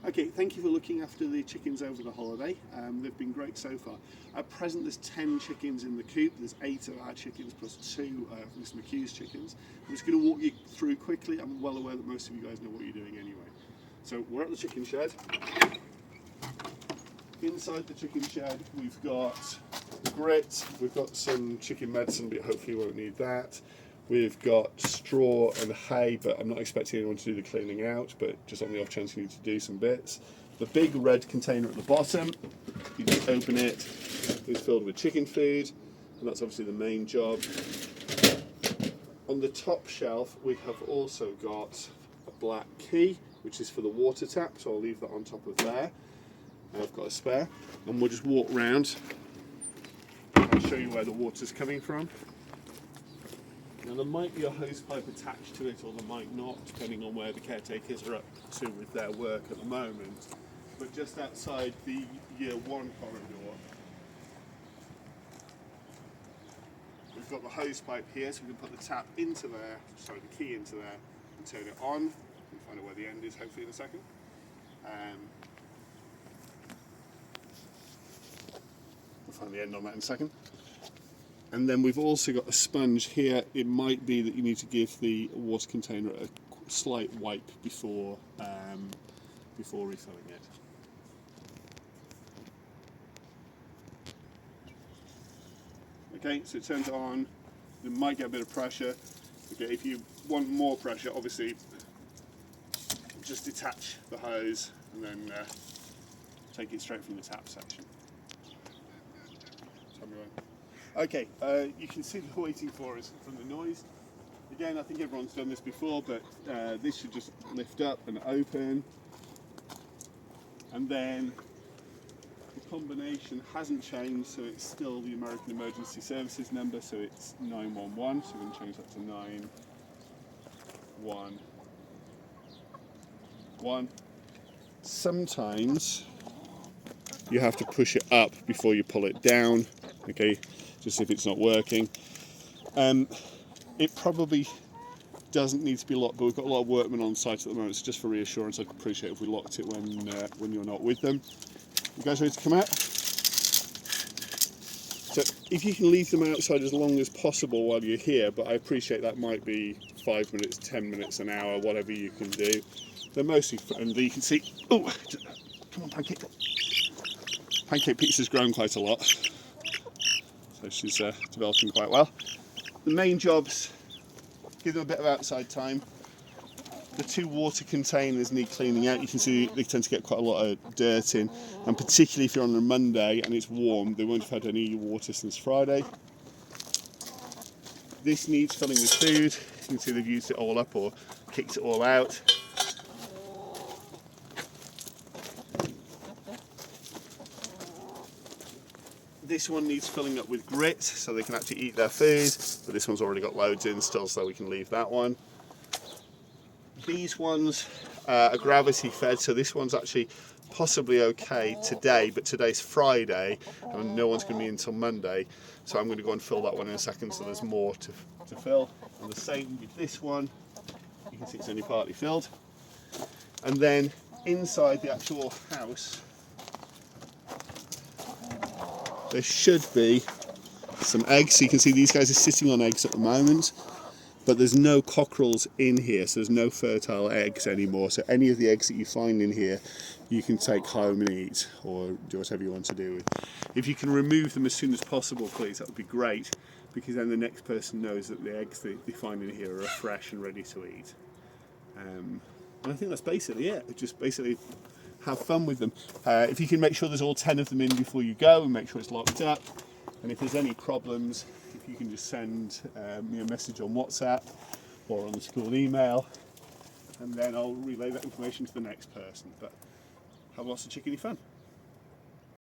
Okay, thank you for looking after the chickens over the holiday. They've been great so far. At present there's 10 chickens in the coop. There's 8 of our chickens plus 2 of Mr. McHugh's chickens. I'm just going to walk you through quickly. I'm well aware that most of you guys know what you're doing anyway. So we're at the chicken shed. Inside the chicken shed we've got grit, we've got some chicken medicine, but hopefully you won't need that. We've got straw and hay, but I'm not expecting anyone to do the cleaning out, but just on the off chance you need to do some bits. The big red container at the bottom, you just open it, it's filled with chicken food, and that's obviously the main job. On the top shelf we have also got a black key, which is for the water tap, so I'll leave that on top of there. I've got a spare, and we'll just walk round. I'll show you where the water's coming from. Now there might be a hose pipe attached to it, or there might not, depending on where the caretakers are up to with their work at the moment. But just outside the year 1 corridor, we've got the hose pipe here, so we can put the tap into there, sorry, the key into there, and turn it on. We'll find out where the end is hopefully in a second. We'll find the end on that in a second. And then we've also got a sponge here. It might be that you need to give the water container a slight wipe before refilling it. Okay, so it turns it on. It might get a bit of pressure. Okay, if you want more pressure, obviously just detach the hose and then take it straight from the tap section. Okay, you can see what we're waiting for is from the noise. Again, I think everyone's done this before, but this should just lift up and open. And then the combination hasn't changed, so it's still the American Emergency Services number, so it's 911, so we're going to change that to 911. Sometimes you have to push it up before you pull it down, okay, just if it's not working. It probably doesn't need to be locked, but we've got a lot of workmen on site at the moment, so just for reassurance I'd appreciate if we locked it when you're not with them. You guys ready to come out? So if you can leave them outside as long as possible while you're here, but I appreciate that might be 5 minutes, 10 minutes, an hour, whatever you can do. They're mostly friendly. You can see, oh, come on Pancake. Pancake Pizza's grown quite a lot, so she's developing quite well. The main jobs, give them a bit of outside time. The 2 water containers need cleaning out. You can see they tend to get quite a lot of dirt in, and particularly if you're on a Monday and it's warm, they won't have had any water since Friday. This needs filling with food. You can see they've used it all up or kicked it all out. This one needs filling up with grit so they can actually eat their food, but this one's already got loads in still, so we can leave that one. These ones are gravity fed, so this one's actually possibly okay today, but today's Friday and no one's going to be in until Monday, so I'm going to go and fill that one in a second, so there's more to fill. And the same with this one, you can see it's only partly filled. And then inside the actual house there should be some eggs. So you can see these guys are sitting on eggs at the moment, but there's no cockerels in here, so there's no fertile eggs anymore. So any of the eggs that you find in here, you can take home and eat, or do whatever you want to do with. If you can remove them as soon as possible, please, that would be great, because then the next person knows that the eggs that they find in here are fresh and ready to eat. And I think that's basically it. Just basically have fun with them. If you can make sure there's all 10 of them in before you go, and make sure it's locked up. And if there's any problems, if you can just send me a message on WhatsApp or on the school email, and then I'll relay that information to the next person. But have lots of chickeny fun.